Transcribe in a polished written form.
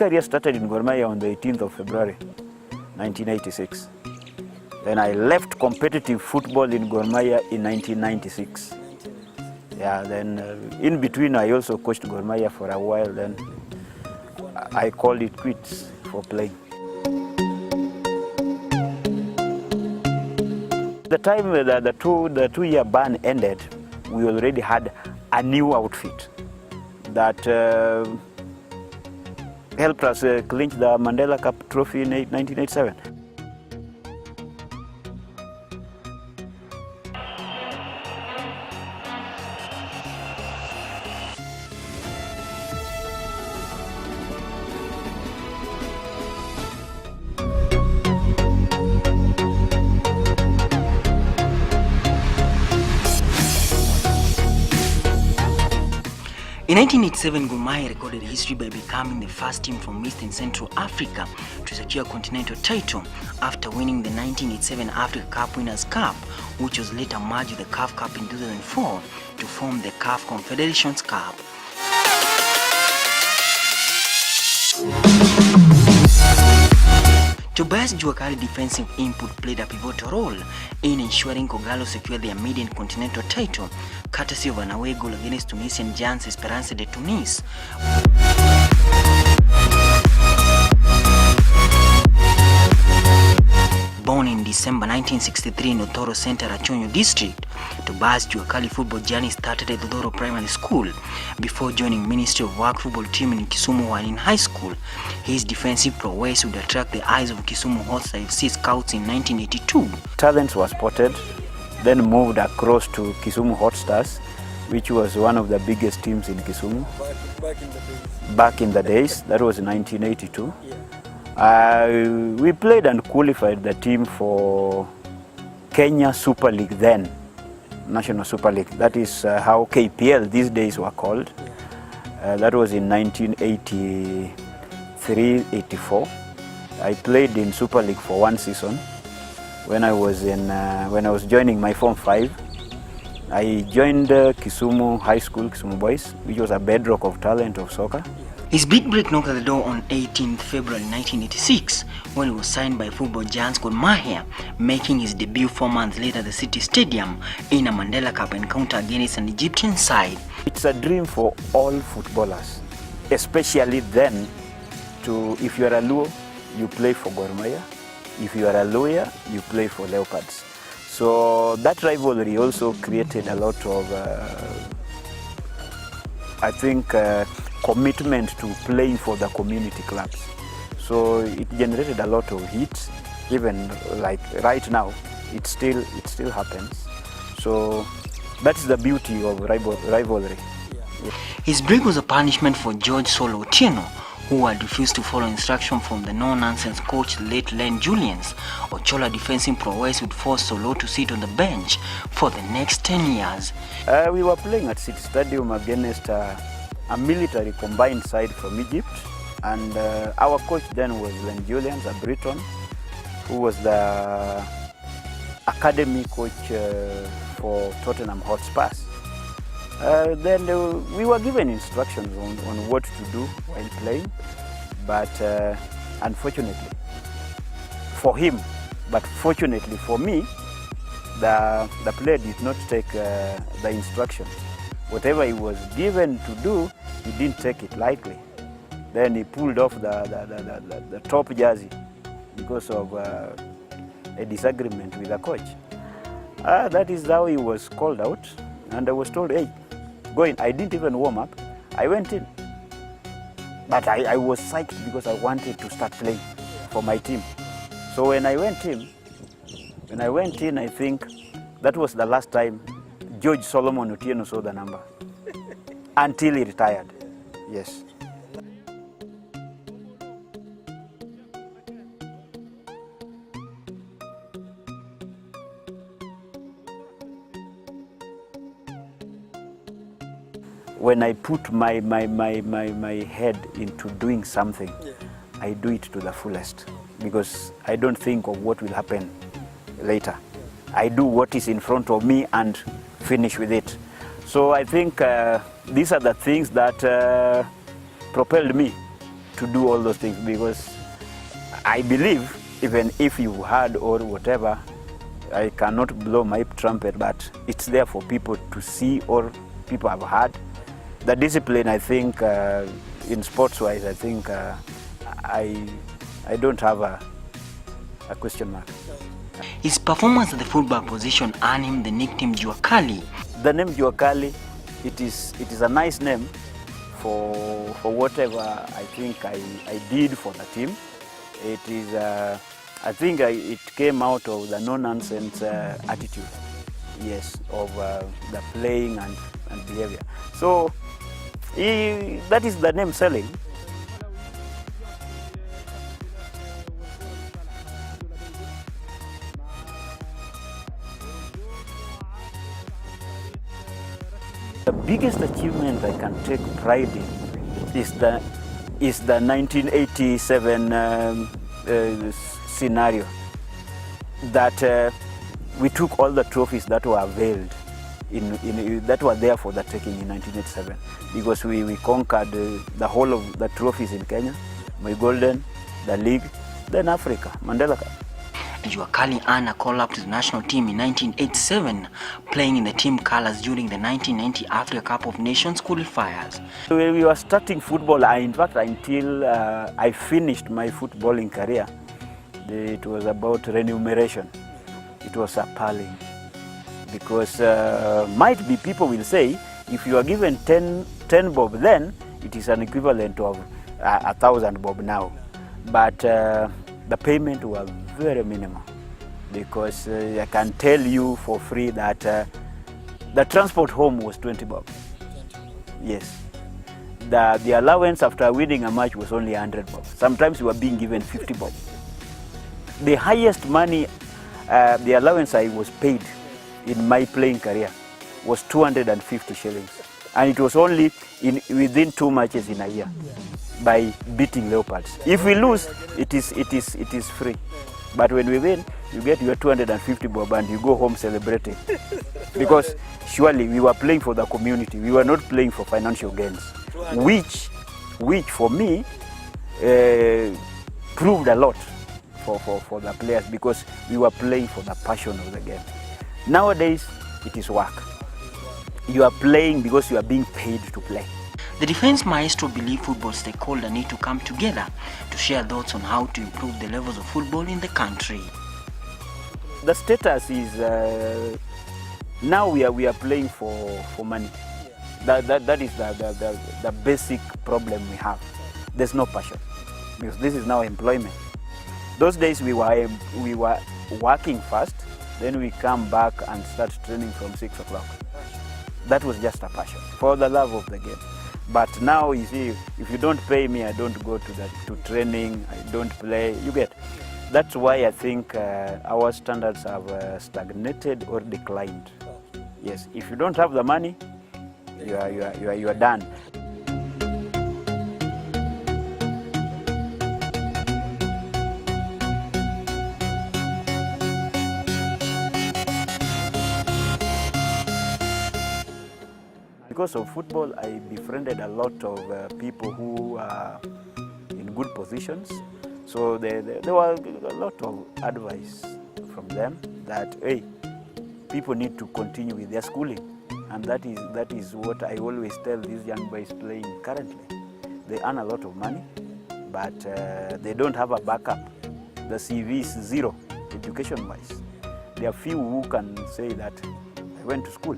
career started in Gor Mahia on the 18th of February, 1986. Then I left competitive football in Gor Mahia in 1996. Yeah, then in between I also coached Gor Mahia for a while, then I called it quits for playing. The time the two-year ban ended, we already had a new outfit that helped us clinch the Mandela Cup trophy in 1987. In 1987, Gor Mahia recorded history by becoming the first team from East and Central Africa to secure a continental title after winning the 1987 Africa Cup Winners' Cup, which was later merged with the CAF Cup in 2004 to form the CAF Confederations Cup. Tobias' JuaKali defensive input played a pivotal role in ensuring Kogalo secured their maiden continental title, courtesy of an away goal against Tunisian giants Esperance de Tunis. Born in December 1963 in Otoro Center, Achonyo District, Tobias' JuaKali football journey started at Otoro Primary School before joining Ministry of Work football team in Kisumu while in high school. His defensive prowess would attract the eyes of Kisumu Hotstar FC scouts in 1982. Talents were spotted, then moved across to Kisumu Hotstars, which was one of the biggest teams in Kisumu. Back in the days, that was 1982. We played and qualified the team for Kenya Super League then, National Super League. That is how KPL these days were called. That was in 1983-84. I played in Super League for one season. When I was joining my Form 5, I joined Kisumu High School, Kisumu Boys, which was a bedrock of talent of soccer. His big break knocked at the door on 18th February 1986 when he was signed by football giants Gor Mahia, making his debut 4 months later at the City Stadium in a Mandela Cup encounter against an Egyptian side. It's a dream for all footballers, especially then. If you are a Luo, you play for Gor Mahia. If you are a Luya, you play for Leopards. So that rivalry also created a lot of, I think, commitment to playing for the community clubs. So it generated a lot of hits. Even like right now, it still happens. So that's the beauty of rivalry. Yeah. His break was a punishment for George Solo Otieno, who had refused to follow instruction from the no-nonsense coach late Len Julians. Ocholla defensive prowess would force Solo to sit on the bench for the next 10 years. We were playing at City Stadium against a military combined side from Egypt, and our coach then was Len Julians, a Briton, who was the academy coach for Tottenham Hotspurs. Then we were given instructions on what to do while playing, but unfortunately for him, but fortunately for me, the player did not take the instructions. Whatever he was given to do, he didn't take it lightly. Then he pulled off the top jersey because of a disagreement with the coach. That is how he was called out, and I was told, hey, go in. I didn't even warm up. I went in. But I was psyched because I wanted to start playing for my team. So when I went in, I think that was the last time George Solomon Otieno saw the number until he retired. Yes. When I put my head into doing something, I do it to the fullest because I don't think of what will happen later. I do what is in front of me and finish with it. So I think these are the things that propelled me to do all those things, because I believe even if you had or whatever, I cannot blow my trumpet, but it's there for people to see or people have heard. The discipline, I think, in sports-wise, I think I don't have a question mark. His performance at the fullback position earned him the nickname JuaKali. The name JuaKali, it is a nice name for whatever I think I did for the team. It is, I think it came out of the no-nonsense attitude, yes, of the playing and behavior. So that is the name selling. The biggest achievement I can take pride in is the 1987 scenario, that we took all the trophies that were availed that were there for the taking in 1987, because we conquered the whole of the trophies in Kenya, my Golden, the League, then Africa, Mandela Cup. JuaKali earned a call-up to the national team in 1987, playing in the team colours during the 1990 Africa Cup of Nations qualifiers. When we were starting football, in fact, until I finished my footballing career, it was about remuneration. It was appalling, because might be people will say, if you are given 10 bob then, it is an equivalent of 1,000 bob now. But the payment was very minimal, because I can tell you for free that the transport home was 20 bob. Yes. The allowance after winning a match was only 100 bob. Sometimes we were being given 50 bob. The highest money, the allowance I was paid in my playing career was 250 shillings. And it was only within 2 matches in a year by beating Leopards. If we lose, it is free. But when we win, you get your 250 bob and you go home celebrating. Because surely we were playing for the community. We were not playing for financial gains, which for me proved a lot for the players, because we were playing for the passion of the game. Nowadays, it is work. You are playing because you are being paid to play. The defense maestro believed football stakeholders need to come together to share thoughts on how to improve the levels of football in the country. The status is now we are playing for money. That is the basic problem we have. There's no passion, because this is now employment. Those days we were working first, then we come back and start training from 6 o'clock. That was just a passion for the love of the game. But now, you see, if you don't pay me, I don't go to training, I don't play, you get. That's why I think our standards have stagnated or declined. Yes, if you don't have the money, you are done. Because of football, I befriended a lot of people who are in good positions. So there were a lot of advice from them that, hey, people need to continue with their schooling. And that is what I always tell these young boys playing currently. They earn a lot of money, but they don't have a backup. The CV is zero, education-wise. There are few who can say that I went to school.